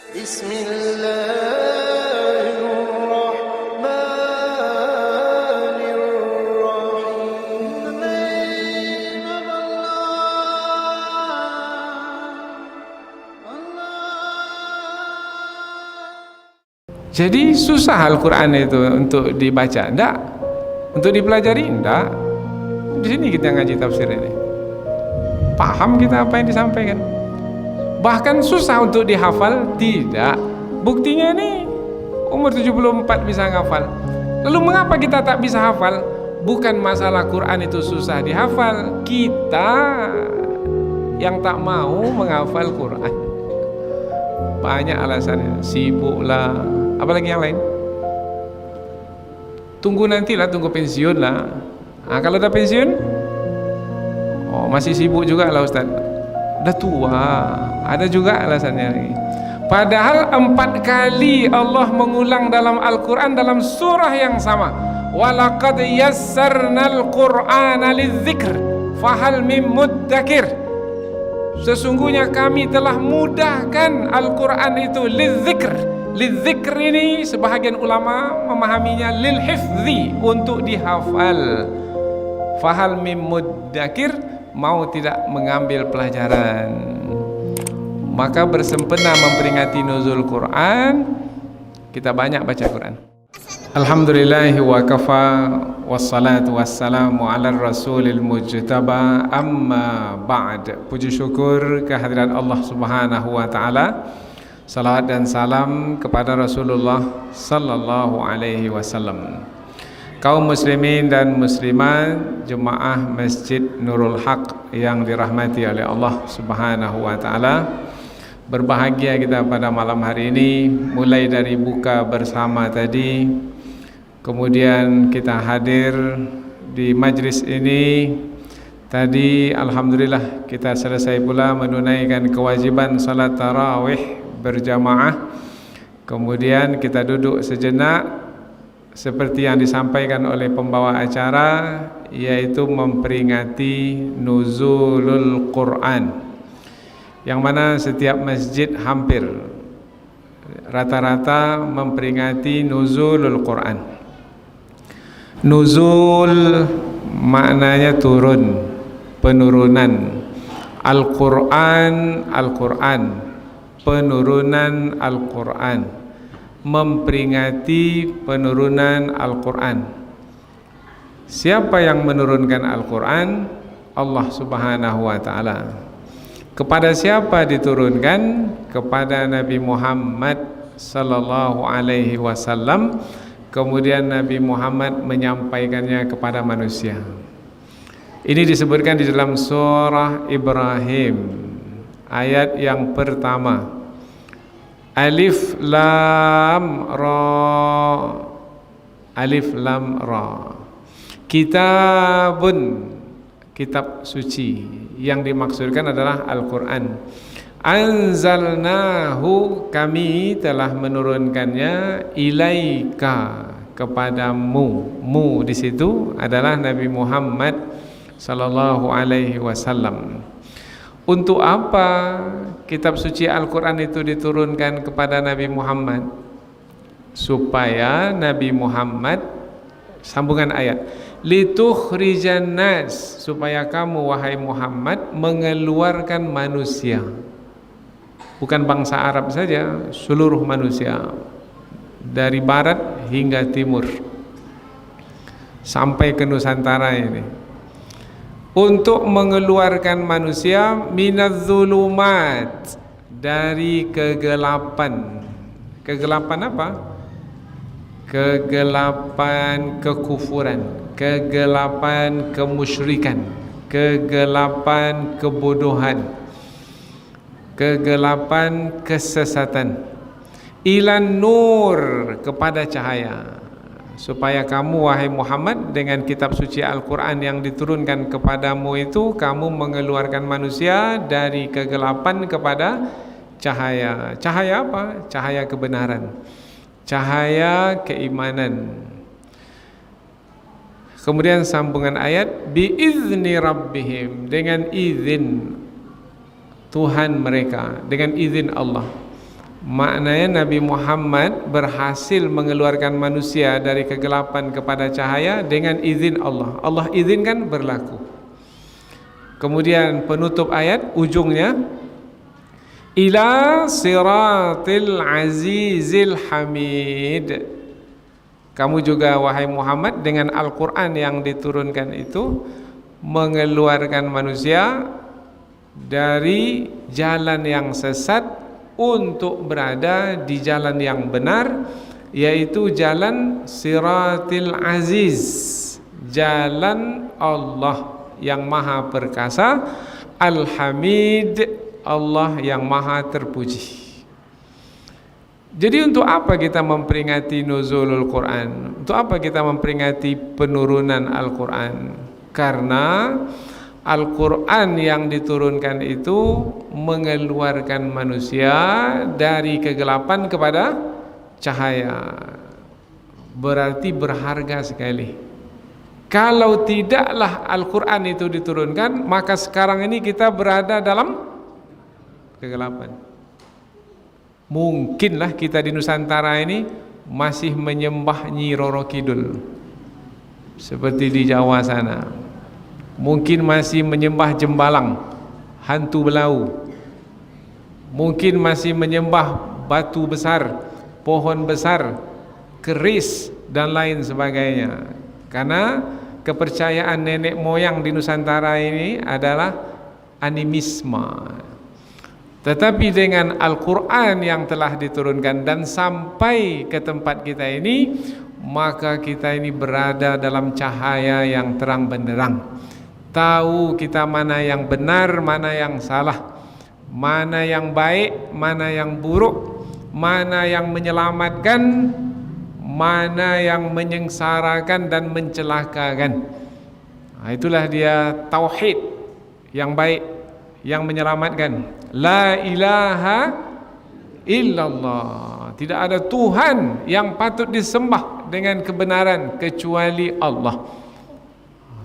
Jadi susah Al-Quran itu untuk dibaca, enggak? Untuk dipelajari, enggak? Di sini kita ngaji tafsir ini. Paham kita apa yang disampaikan? Bahkan susah untuk dihafal, tidak. Buktinya nih, umur 74 bisa ngafal. Lalu mengapa kita tak bisa hafal? Bukan masalah Quran itu susah dihafal, kita yang tak mau menghafal Quran. Banyak alasannya, sibuk lah, apalagi yang lain. Tunggu nantilah, tunggu pensiun lah. Kalau udah pensiun, masih sibuk juga lah Ustaz. Udah tua, ada juga alasannya. Padahal 4 kali Allah mengulang dalam Al-Quran dalam surah yang sama. Walaqad yassarnal Qur'ana lidzikr fahal mim muddakir. Sesungguhnya kami telah mudahkan Al-Quran itu lidzikr. Lidzikr ini sebahagian ulama memahaminya lil hifzi, untuk dihafal. Fahal mim muddakir, mau tidak mengambil pelajaran. Maka bersempena memperingati nuzul Quran, kita banyak baca Quran. Alhamdulillah wa kafa, wassalatu wassalamu ala rasulil mujtaba, amma ba'd. Puji syukur kehadirat Allah subhanahu wa ta'ala. Salawat dan salam kepada Rasulullah sallallahu alaihi wasallam. Kaum muslimin dan muslimat, jemaah Masjid Nurul Haq yang dirahmati oleh Allah subhanahu wa ta'ala. Berbahagia kita pada malam hari ini, mulai dari buka bersama tadi, kemudian kita hadir di majlis ini. Tadi alhamdulillah kita selesai pula menunaikan kewajiban salat tarawih berjamaah. Kemudian kita duduk sejenak seperti yang disampaikan oleh pembawa acara, yaitu memperingati nuzulul Quran, yang mana setiap masjid hampir rata-rata memperingati nuzulul Quran. Nuzul maknanya turun, penurunan. Al-Quran, Al-Quran, penurunan Al-Quran, memperingati penurunan Al-Quran. Siapa yang menurunkan Al-Quran? Allah subhanahu wa ta'ala. Kepada siapa diturunkan? Kepada Nabi Muhammad sallallahu alaihi wasallam. Kemudian Nabi Muhammad menyampaikannya kepada manusia. Ini disebutkan di dalam surah Ibrahim, ayat yang pertama. Alif lam ra, alif lam ra. Kitabun, kitab suci, yang dimaksudkan adalah Al-Quran. Anzalnahu, kami telah menurunkannya, ilaika, kepadamu. Mu di situ adalah Nabi Muhammad sallallahu alaihi wasallam. Untuk apa kitab suci Al-Quran itu diturunkan kepada Nabi Muhammad? Supaya Nabi Muhammad, sambungan ayat, litukhrijan nas, supaya kamu wahai Muhammad mengeluarkan manusia. Bukan bangsa Arab saja, seluruh manusia, dari barat hingga timur sampai ke Nusantara ini, untuk mengeluarkan manusia minadz-dzulumat, dari kegelapan. Kegelapan apa? Kegelapan kekufuran, kegelapan kemusyrikan, kegelapan kebodohan, kegelapan kesesatan, ilan nur, kepada cahaya. Supaya kamu wahai Muhammad dengan kitab suci Al-Quran yang diturunkan kepadamu itu, kamu mengeluarkan manusia dari kegelapan kepada cahaya. Cahaya apa? Cahaya kebenaran, cahaya keimanan. Kemudian sambungan ayat, biizni rabbihim, dengan izin Tuhan mereka, dengan izin Allah. Maknanya Nabi Muhammad berhasil mengeluarkan manusia dari kegelapan kepada cahaya dengan izin Allah. Allah izinkan berlaku. Kemudian penutup ayat ujungnya, ila siratil azizil hamid. Kamu juga wahai Muhammad dengan Al-Quran yang diturunkan itu mengeluarkan manusia dari jalan yang sesat untuk berada di jalan yang benar, yaitu jalan siratil aziz, jalan Allah yang maha perkasa, al-hamid, Allah yang maha terpuji. Jadi untuk apa kita memperingati nuzulul Quran? Untuk apa kita memperingati penurunan Al-Quran? Karena Al-Quran yang diturunkan itu mengeluarkan manusia dari kegelapan kepada cahaya. Berarti berharga sekali. Kalau tidaklah Al-Quran itu diturunkan, maka sekarang ini kita berada dalam kegelapan. Mungkinlah kita di Nusantara ini masih menyembah Nyi Roro Kidul seperti di Jawa sana. Mungkin masih menyembah Jembalang, hantu belau. Mungkin masih menyembah batu besar, pohon besar, keris dan lain sebagainya. Karena kepercayaan nenek moyang di Nusantara ini adalah animisme. Tetapi dengan Al-Quran yang telah diturunkan dan sampai ke tempat kita ini, maka kita ini berada dalam cahaya yang terang benderang. Tahu kita mana yang benar, mana yang salah, mana yang baik, mana yang buruk, mana yang menyelamatkan, mana yang menyengsarakan dan mencelakakan. Nah, itulah dia tauhid yang baik, yang menyelamatkan. La ilaha illallah. Tidak ada Tuhan yang patut disembah dengan kebenaran kecuali Allah.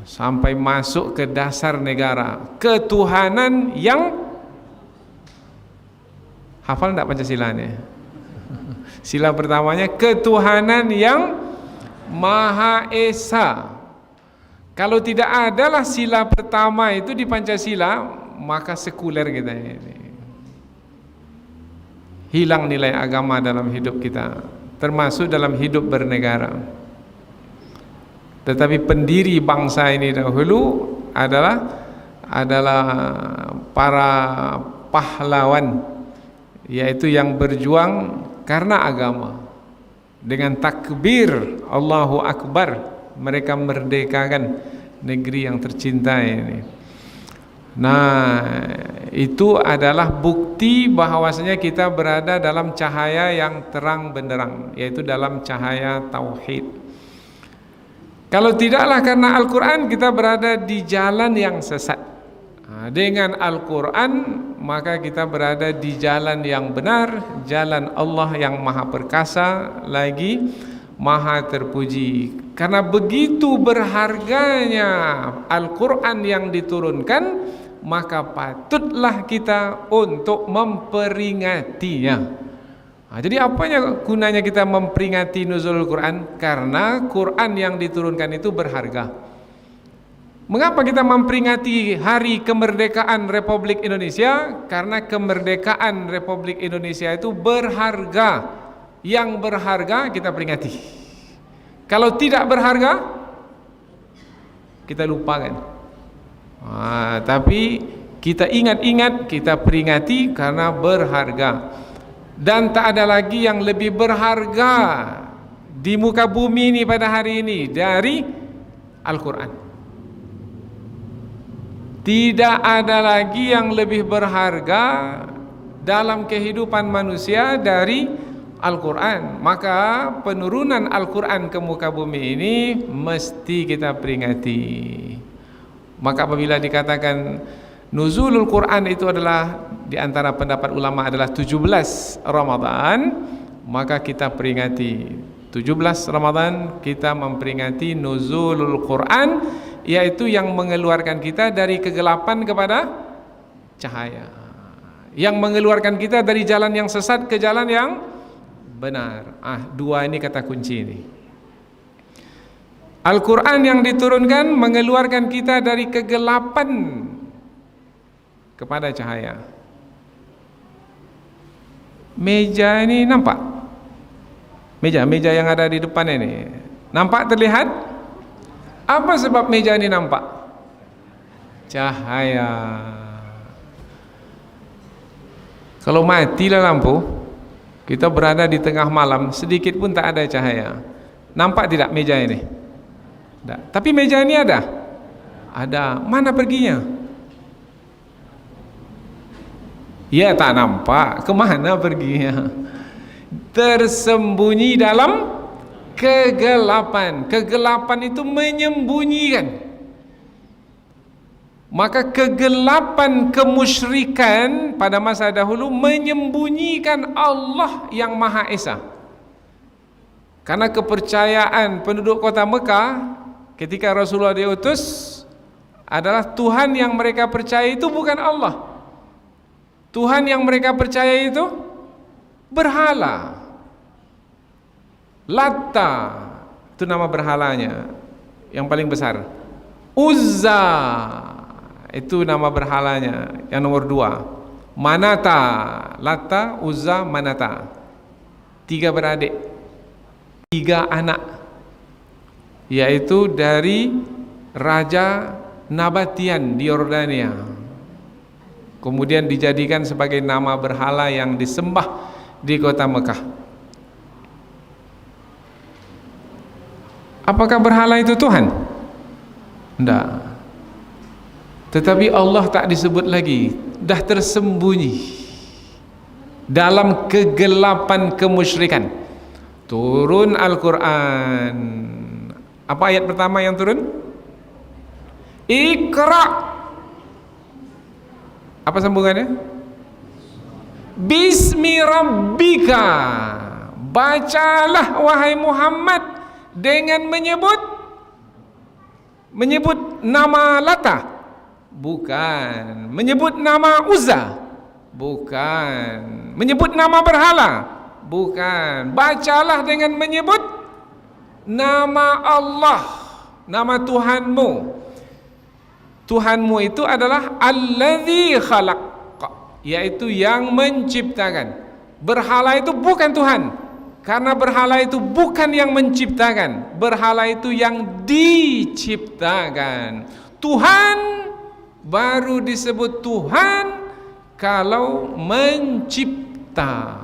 Sampai masuk ke dasar negara, ketuhanan yang hafal enggak Pancasilanya? Sila pertamanya ketuhanan yang Maha Esa. Kalau tidak adalah sila pertama itu di Pancasila, maka sekuler kita ini. Hilang nilai agama dalam hidup kita, termasuk dalam hidup bernegara. Tetapi pendiri bangsa ini dahulu adalah para pahlawan, yaitu yang berjuang karena agama. Dengan takbir Allahu Akbar, mereka merdekakan negeri yang tercinta ini. Nah, itu adalah bukti bahwasanya kita berada dalam cahaya yang terang benderang, yaitu dalam cahaya tauhid. Kalau tidaklah karena Al-Quran, kita berada di jalan yang sesat. Dengan Al-Quran, maka kita berada di jalan yang benar, jalan Allah yang maha perkasa, lagi maha terpuji. Karena begitu berharganya Al-Quran yang diturunkan, maka patutlah kita untuk memperingatinya. Jadi apanya gunanya kita memperingati nuzulul Quran? Karena Quran yang diturunkan itu berharga. Mengapa kita memperingati hari kemerdekaan Republik Indonesia? Karena kemerdekaan Republik Indonesia itu berharga. Yang berharga kita peringati. Kalau tidak berharga, kita lupakan. Tapi kita ingat-ingat, kita peringati karena berharga. Dan tak ada lagi yang lebih berharga di muka bumi ini pada hari ini dari Al-Quran. Tidak ada lagi yang lebih berharga dalam kehidupan manusia dari Al-Quran. Maka penurunan Al-Quran ke muka bumi ini mesti kita peringati. Maka apabila dikatakan nuzulul Quran itu adalah, di antara pendapat ulama adalah 17 Ramadan, maka kita peringati 17 Ramadan, kita memperingati nuzulul Quran, yaitu yang mengeluarkan kita dari kegelapan kepada cahaya. yang mengeluarkan kita dari jalan yang sesat ke jalan yang benar. Dua ini kata kunci ini. Al-Quran yang diturunkan mengeluarkan kita dari kegelapan kepada cahaya. Meja ini nampak? Meja yang ada di depan ini nampak, terlihat? Apa sebab meja ini nampak? Cahaya. Kalau matilah lampu, kita berada di tengah malam, sedikit pun tak ada cahaya. Nampak tidak meja ini? Tak. Tapi meja ini ada? Ada. Mana perginya? Ya tak nampak. Kemana perginya? Tersembunyi dalam kegelapan. Kegelapan itu menyembunyikan. Maka kegelapan kemusyrikan pada masa dahulu menyembunyikan Allah yang Maha Esa. Karena kepercayaan penduduk kota Mekah ketika Rasulullah diutus adalah Tuhan yang mereka percaya itu bukan Allah. Tuhan yang mereka percaya itu berhala. Latta itu nama berhalanya yang paling besar. Uzza itu nama berhalanya yang nomor 2. Manata, Latta, Uzza, Manata. 3 beradik, 3 anak, yaitu dari Raja Nabatian di Yordania. Kemudian dijadikan sebagai nama berhala yang disembah di kota Mekah. Apakah berhala itu Tuhan? Tidak. Tetapi Allah tak disebut lagi, dah tersembunyi dalam kegelapan kemusyrikan. Turun Al-Quran. Apa ayat pertama yang turun? Iqra. Apa sambungannya? Bismi rabbika. Bacalah wahai Muhammad dengan menyebut nama Lata. Bukan. Menyebut nama Uzza. Bukan. Menyebut nama berhala. Bukan. Bacalah dengan menyebut nama Allah, nama Tuhanmu. Tuhanmu itu adalah Alladzi khalaq, yaitu yang menciptakan. Berhala itu bukan Tuhan, karena berhala itu bukan yang menciptakan. Berhala itu yang diciptakan. Tuhan baru disebut Tuhan kalau mencipta.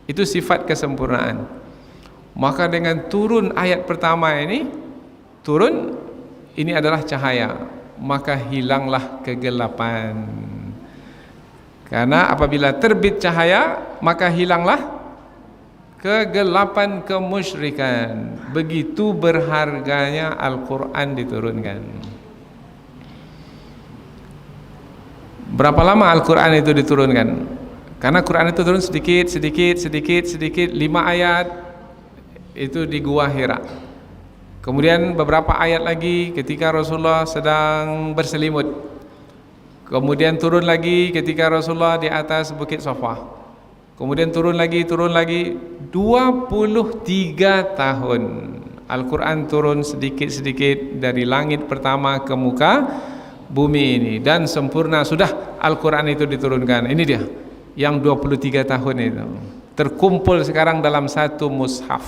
Itu sifat kesempurnaan. Maka dengan turun ayat pertama ini, ini adalah cahaya, maka hilanglah kegelapan. Karena apabila terbit cahaya, maka hilanglah kegelapan kemusyrikan. Begitu berharganya Al-Quran diturunkan. Berapa lama Al-Quran itu diturunkan? Karena Quran itu turun sedikit, 5 ayat itu di Gua Hira. Kemudian beberapa ayat lagi ketika Rasulullah sedang berselimut. Kemudian turun lagi ketika Rasulullah di atas Bukit Safa. Kemudian turun lagi 23 tahun. Al-Quran turun sedikit-sedikit dari langit pertama ke muka bumi ini, dan sempurna sudah Al-Quran itu diturunkan. Ini dia yang 23 tahun itu terkumpul sekarang dalam satu mushaf.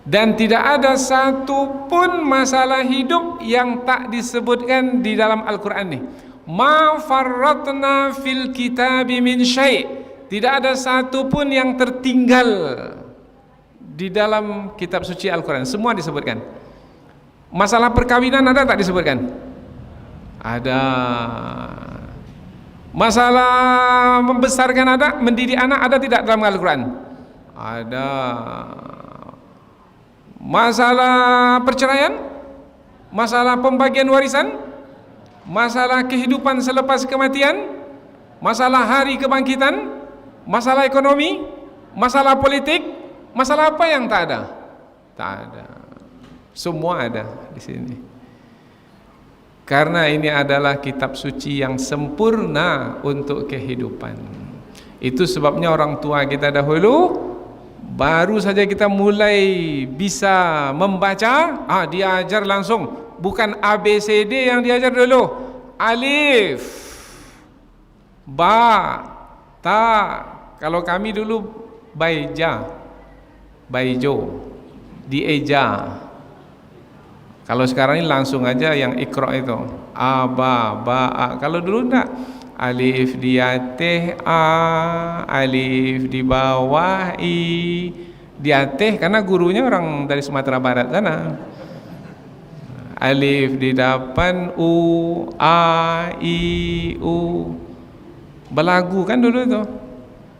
Dan tidak ada satu pun masalah hidup yang tak disebutkan di dalam Al-Quran ini. Ma farratna fil kitabi min syai'. Tidak ada satu pun yang tertinggal di dalam kitab suci Al-Quran. Semua disebutkan. Masalah perkawinan ada tak disebutkan? Ada. Masalah membesarkan ada, mendidik anak ada tidak dalam Al-Quran? Ada. Masalah perceraian, masalah pembagian warisan, masalah kehidupan selepas kematian, masalah hari kebangkitan, masalah ekonomi, masalah politik, masalah apa yang tak ada? Tak ada. Semua ada di sini. Karena ini adalah kitab suci yang sempurna untuk kehidupan. Itu sebabnya orang tua kita dahulu, baru saja kita mulai bisa membaca, dia ajar langsung. Bukan ABCD yang diajar dulu. Alif, ba, ta. Kalau kami dulu baija, baijo, dieja. Kalau sekarang ini langsung aja yang ikra itu. A, ba, a. Kalau dulu enggak. Alif di atas A, alif di bawah I. Di atas karena gurunya orang dari Sumatera Barat sana. Alif di depan U, A, I, U. Belagu kan dulu itu.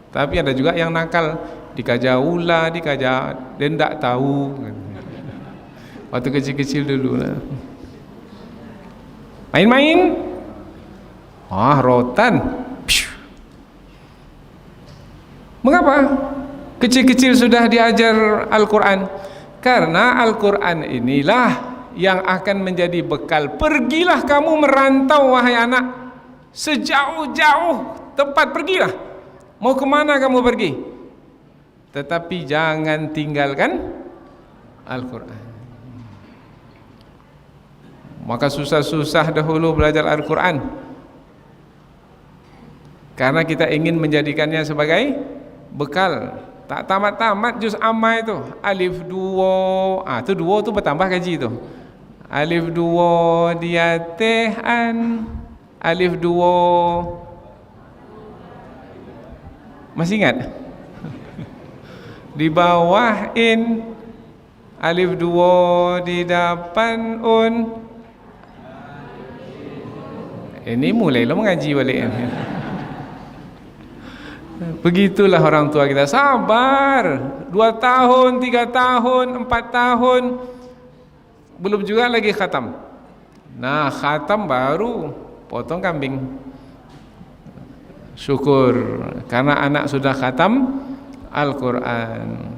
Tapi ada juga yang nakal, dikaja ula, dikaja dia enggak tahu. Waktu kecil-kecil dulu lah. Main-main. Rotan. Mengapa kecil-kecil sudah diajar Al-Quran? Karena Al-Quran inilah yang akan menjadi bekal. Pergilah kamu merantau wahai anak, sejauh-jauh tempat pergilah. Mau kemana kamu pergi? Tetapi jangan tinggalkan Al-Quran. Maka susah-susah dahulu belajar Al-Quran, karena kita ingin menjadikannya sebagai bekal. Tak tamat-tamat juz amma itu. Alif duo, itu duo tu bertambah gaji tu. Alif duo diatehan, alif duo. Masih ingat? Di bawah in, alif duo di depan un. Ini mulailah mengaji balik. Begitulah orang tua kita, sabar 2 tahun, 3 tahun, 4 tahun, belum juga lagi khatam. Nah khatam baru potong kambing. Syukur karena anak sudah khatam Al-Quran.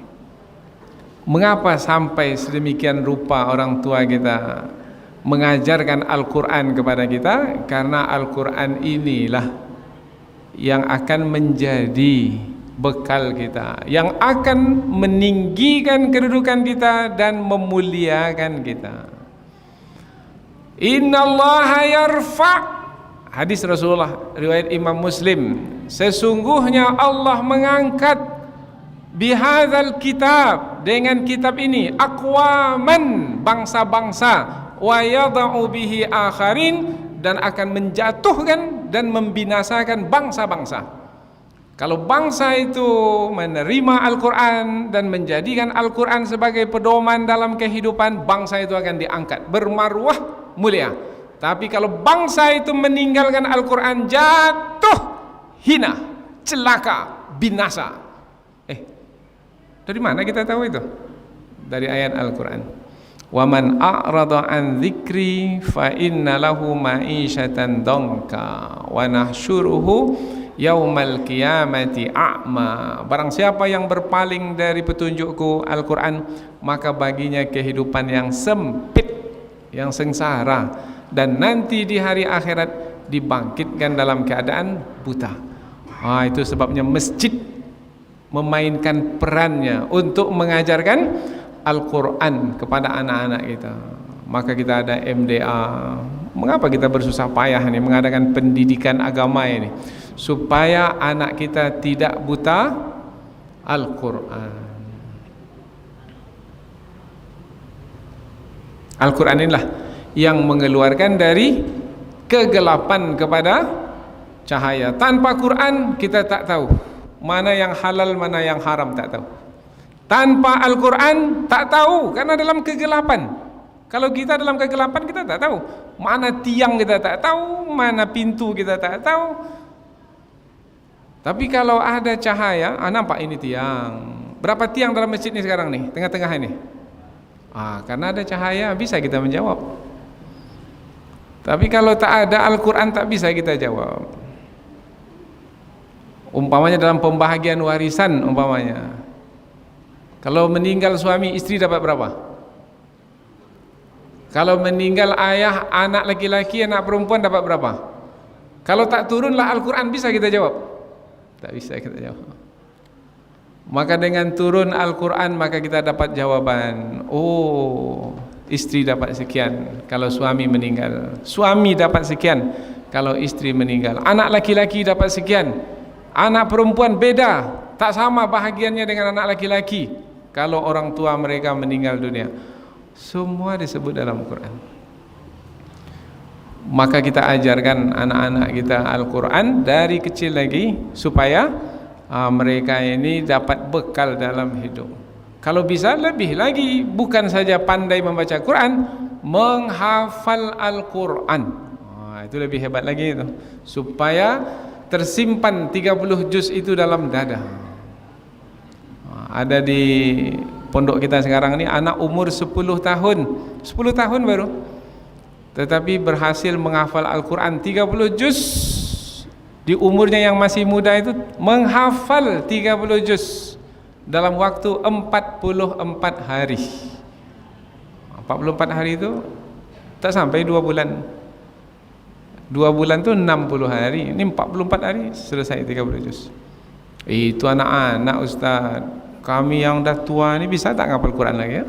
Mengapa sampai sedemikian rupa orang tua kita mengajarkan Al-Quran kepada kita? Karena Al-Quran inilah yang akan menjadi bekal kita, yang akan meninggikan kedudukan kita dan memuliakan kita. Innallaha yarfa', hadis Rasulullah riwayat Imam Muslim, sesungguhnya Allah mengangkat bihadzal kitab, dengan kitab ini, aqwaman, bangsa-bangsa, wa yada'u bihi akharin, dan akan menjatuhkan dan membinasakan bangsa-bangsa. Kalau bangsa itu menerima Al-Quran dan menjadikan Al-Quran sebagai pedoman dalam kehidupan, bangsa itu akan diangkat, bermaruah, mulia. Tapi kalau bangsa itu meninggalkan Al-Quran, jatuh, hina, celaka, binasa. Dari mana kita tahu itu? Dari ayat Al-Quran. Wa man a'rada an dzikri fa inna lahu ma'isyatan dhanka wa nahsyuruhu yaumal qiyamati a'ma. Barang siapa yang berpaling dari petunjukku Al-Quran, maka baginya kehidupan yang sempit, yang sengsara, dan nanti di hari akhirat dibangkitkan dalam keadaan buta. Itu sebabnya masjid memainkan perannya untuk mengajarkan Al-Quran kepada anak-anak kita. Maka kita ada MDA. Mengapa kita bersusah payah ini mengadakan pendidikan agama ini? Supaya anak kita tidak buta Al-Quran. Al-Quran inilah yang mengeluarkan dari kegelapan kepada cahaya. Tanpa Quran kita tak tahu mana yang halal, mana yang haram, tak tahu. Tanpa Al-Quran tak tahu, karena dalam kegelapan. Kalau kita dalam kegelapan, kita tak tahu mana tiang, kita tak tahu mana pintu, kita tak tahu. Tapi kalau ada cahaya, nampak ini tiang. Berapa tiang dalam masjid ini sekarang nih, tengah-tengah ini? Karena ada cahaya bisa kita menjawab. Tapi kalau tak ada Al-Quran, tak bisa kita jawab. Umpamanya dalam pembahagian warisan, umpamanya kalau meninggal suami, istri dapat berapa? Kalau meninggal ayah, anak laki-laki, anak perempuan dapat berapa? Kalau tak turunlah Al-Quran, bisa kita jawab? Tak bisa kita jawab. Maka dengan turun Al-Quran maka kita dapat jawaban. Oh, istri dapat sekian kalau suami meninggal, suami dapat sekian kalau istri meninggal, anak laki-laki dapat sekian, anak perempuan beda, tak sama bahagiannya dengan anak laki-laki kalau orang tua mereka meninggal dunia. Semua disebut dalam Quran. Maka kita ajarkan anak-anak kita Al-Quran dari kecil lagi supaya mereka ini dapat bekal dalam hidup. Kalau bisa lebih lagi, bukan saja pandai membaca Quran, menghafal Al-Quran. Itu lebih hebat lagi itu. Supaya tersimpan 30 juz itu dalam dada. Ada di pondok kita sekarang ini anak umur 10 tahun 10 tahun baru, tetapi berhasil menghafal Al-Quran 30 juz. Di umurnya yang masih muda itu menghafal 30 juz dalam waktu 44 hari. 44 hari itu tak sampai 2 bulan. 2 bulan itu 60 hari. Ini 44 hari selesai 30 juz. Itu anak-anak Ustaz. Kami yang dah tua ni bisa tak ngapal Quran lagi ya?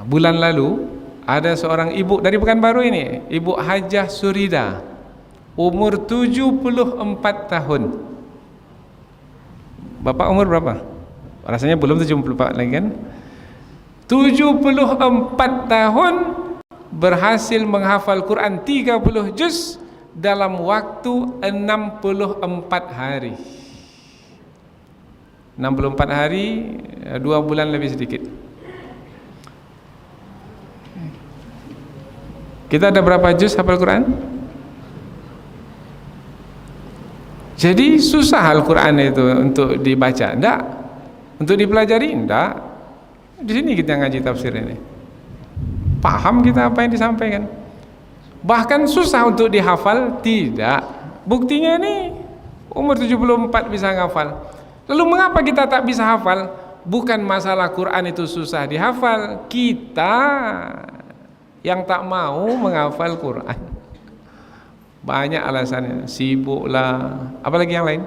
Bulan lalu ada seorang ibu dari Pekanbaru ini, Ibu Hajah Surida, umur 74 tahun. Bapak umur berapa? Rasanya belum 74 lagi kan? 74 tahun berhasil menghafal Quran 30 juz dalam waktu 64 hari. 64 hari, 2 bulan lebih sedikit. Kita ada berapa juz hafal Quran? Jadi susah Al-Quran itu untuk dibaca? Enggak. Untuk dipelajari? Enggak. Di sini kita ngaji tafsir ini. Paham kita apa yang disampaikan? Bahkan susah untuk dihafal? Tidak. Buktinya ini umur 74 bisa ngafal. Lalu mengapa kita tak bisa hafal? Bukan masalah Quran itu susah dihafal, kita yang tak mau menghafal Quran. Banyak alasannya, sibuk lah, apalagi yang lain.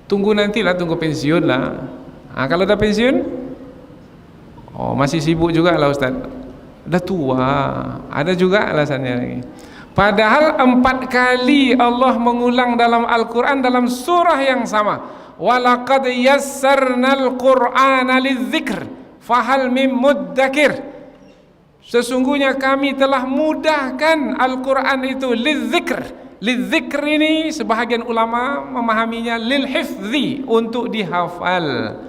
Tunggu nantilah, tunggu pensiun lah. Kalau dah pensiun, masih sibuk juga lah Ustaz. Dah tua, ada juga alasannya lagi. Padahal 4 kali Allah mengulang dalam Al-Quran dalam surah yang sama. Walaqad yassarnal Qur'ana lidzikr fahal mim muddakir. Sesungguhnya kami telah mudahkan Al-Quran itu lidzikr. Lidzikr ini sebahagian ulama memahaminya lil hifzi, untuk dihafal.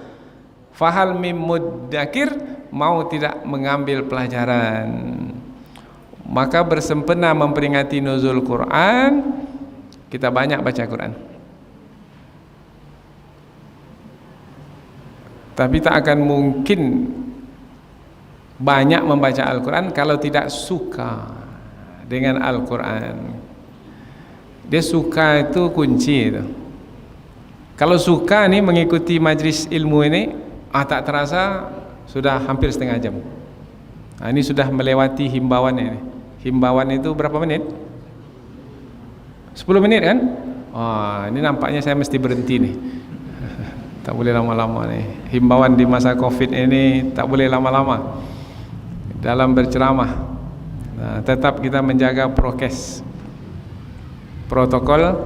Fahal mim muddakir, mau tidak mengambil pelajaran. Maka bersempena memperingati nuzul Quran, kita banyak baca Quran. Tapi tak akan mungkin banyak membaca Al-Quran kalau tidak suka dengan Al-Quran. Dia suka itu kunci itu. Kalau suka nih mengikuti majlis ilmu ini, tak terasa sudah hampir setengah jam. Ini sudah melewati himbauan ini. Himbauan itu berapa menit? 10 menit kan? Ini nampaknya saya mesti berhenti nih. Tak boleh lama-lama nih. Himbauan di masa Covid ini tak boleh lama-lama dalam berceramah. Tetap kita menjaga prokes, protokol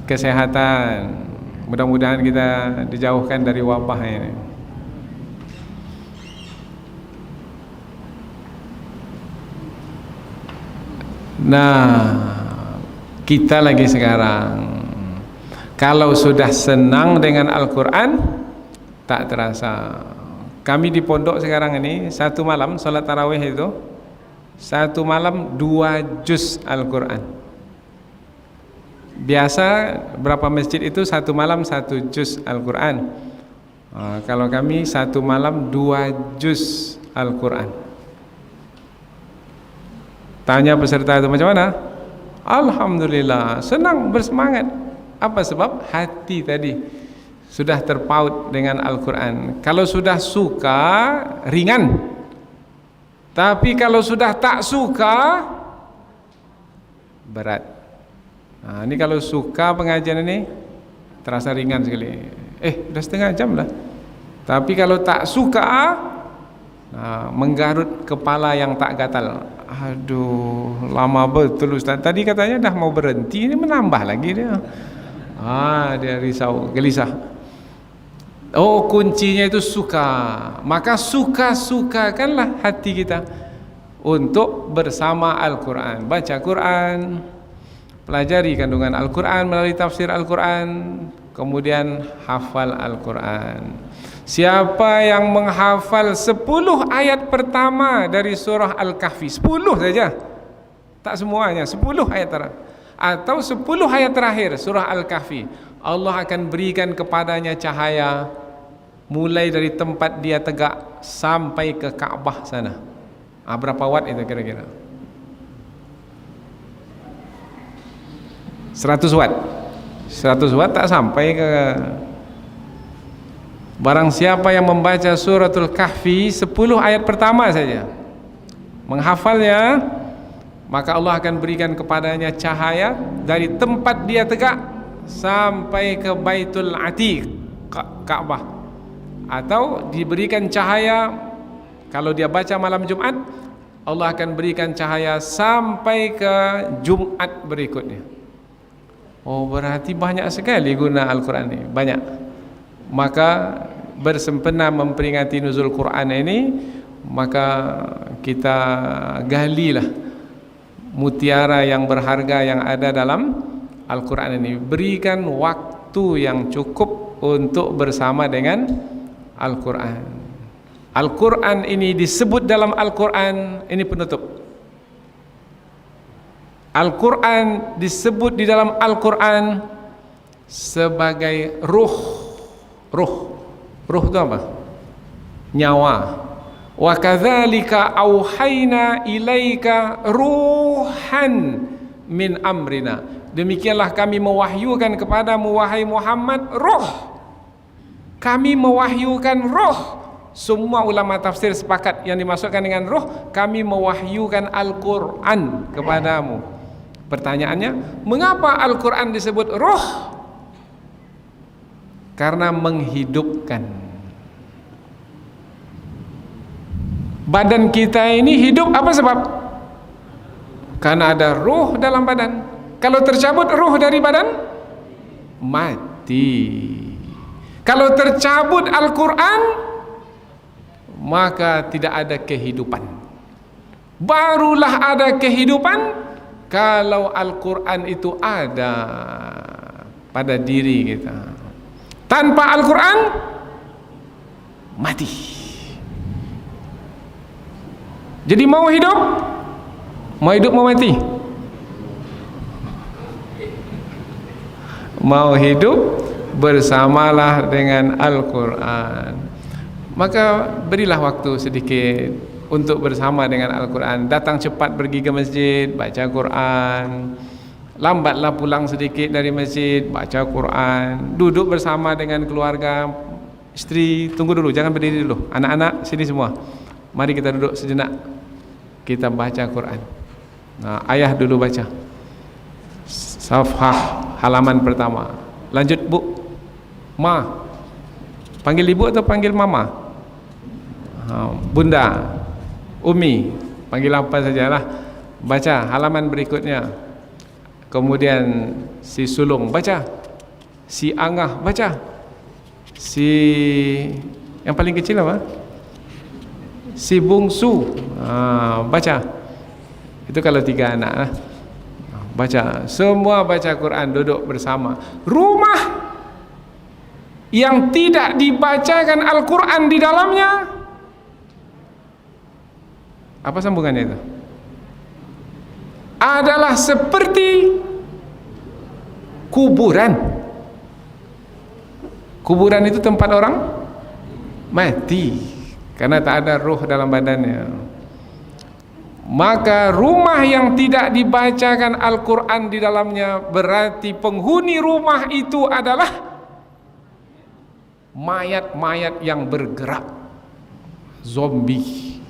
kesehatan. Mudah-mudahan kita dijauhkan dari wabah ini. Nah, kita lagi sekarang kalau sudah senang dengan Al-Quran, tak terasa. Kami di pondok sekarang ini satu malam salat tarawih itu, satu malam 2 juz Al-Quran. Biasa berapa masjid itu satu malam 1 juz Al-Quran. Kalau kami satu malam 2 juz Al-Quran. Tanya peserta itu macam mana? Alhamdulillah, senang, bersemangat. Apa sebab? Hati tadi sudah terpaut dengan Al-Quran. Kalau sudah suka, ringan. Tapi kalau sudah tak suka, berat. Ini kalau suka pengajian ini terasa ringan sekali. Dah setengah jam lah. Tapi kalau tak suka, menggarut kepala yang tak gatal. Aduh, lama betul Ustaz. Tadi katanya dah mau berhenti, ini menambah lagi dia. Dia risau, gelisah. Kuncinya itu suka. Maka suka-sukakanlah hati kita untuk bersama Al-Quran. Baca Quran, pelajari kandungan Al-Quran melalui tafsir Al-Quran, kemudian hafal Al-Quran. Siapa yang menghafal 10 ayat pertama dari surah Al-Kahfi, 10 saja, tak semuanya, 10 ayat terakhir, atau 10 ayat terakhir surah Al-Kahfi, Allah akan berikan kepadanya cahaya mulai dari tempat dia tegak sampai ke Kaabah sana. Berapa watt itu kira-kira? 100 watt. 100 watt tak sampai ke. Barang siapa yang membaca suratul Kahfi 10 ayat pertama saja, menghafalnya, maka Allah akan berikan kepadanya cahaya dari tempat dia tegak sampai ke Baitul Atiq, Ka'bah. Atau diberikan cahaya, kalau dia baca malam Jumat, Allah akan berikan cahaya sampai ke Jumat berikutnya. Berarti banyak sekali guna Al-Quran ini, banyak. Maka bersempena memperingati nuzul Quran ini, maka kita galilah mutiara yang berharga yang ada dalam Al-Quran ini. Berikan waktu yang cukup untuk bersama dengan Al-Quran. Al-Quran ini disebut dalam Al-Quran, ini penutup. Al-Quran disebut di dalam Al-Quran sebagai ruh. Ruh itu apa? Nyawa. Wa kadzalika auhayna ilaika ruhan min amrina. Demikianlah kami mewahyukan kepadamu wahai Muhammad ruh. Kami mewahyukan ruh. Semua ulama tafsir sepakat yang dimaksudkan dengan ruh, kami mewahyukan Al-Quran kepadamu. Pertanyaannya, mengapa Al-Quran disebut ruh? Karena menghidupkan. Badan kita ini hidup apa sebab? Karena ada ruh dalam badan. Kalau tercabut ruh dari badan, mati. Kalau tercabut Al-Quran, maka tidak ada kehidupan. Barulah ada kehidupan kalau Al-Quran itu ada pada diri kita. Tanpa Al-Quran, mati. Jadi mau hidup mau mati? Mau hidup, bersamalah dengan Al-Quran. Maka berilah waktu sedikit untuk bersama dengan Al-Quran. Datang cepat pergi ke masjid, baca Quran. Lambatlah pulang sedikit dari masjid, baca Quran. Duduk bersama dengan keluarga, istri, tunggu dulu, jangan berdiri dulu. Anak-anak sini semua, mari kita duduk sejenak, kita baca Quran. Ayah dulu baca Safhah halaman pertama. Lanjut bu, ma, panggil ibu atau panggil mama? Bunda, umi, panggil apa sajalah. Baca halaman berikutnya. Kemudian si sulung baca, si angah baca, si yang paling kecil apa? Si bungsu baca. Itu kalau 3 anak baca. Semua baca Quran, duduk bersama. Rumah yang tidak dibacakan Al-Quran di dalamnya, apa sambungannya itu? Adalah seperti kuburan. Kuburan itu tempat orang mati karena tak ada ruh dalam badannya. Maka rumah yang tidak dibacakan Al-Quran di dalamnya, berarti penghuni rumah itu adalah mayat-mayat yang bergerak, zombie.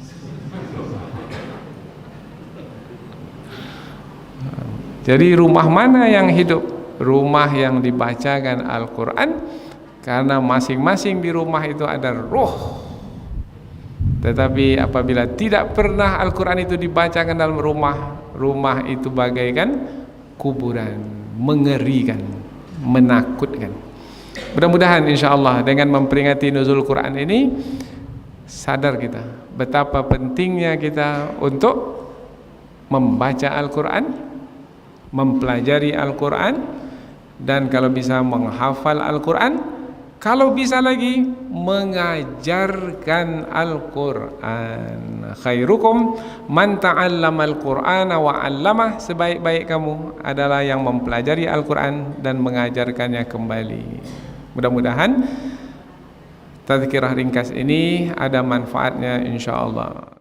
Jadi rumah mana yang hidup? Rumah yang dibacakan Al-Quran, karena masing-masing di rumah itu ada roh. Tetapi apabila tidak pernah Al-Quran itu dibacakan dalam rumah, rumah itu bagaikan kuburan, mengerikan, menakutkan. Mudah-mudahan insyaAllah dengan memperingati nuzul Quran ini, sadar kita betapa pentingnya kita untuk membaca Al-Quran, mempelajari Al-Quran, dan kalau bisa menghafal Al-Quran, kalau bisa lagi mengajarkan Al-Quran. Khairukum man ta'allama Al-Qur'ana wa 'allamah, sebaik-baik kamu adalah yang mempelajari Al-Quran dan mengajarkannya kembali. Mudah-mudahan tazkirah ringkas ini ada manfaatnya insyaallah.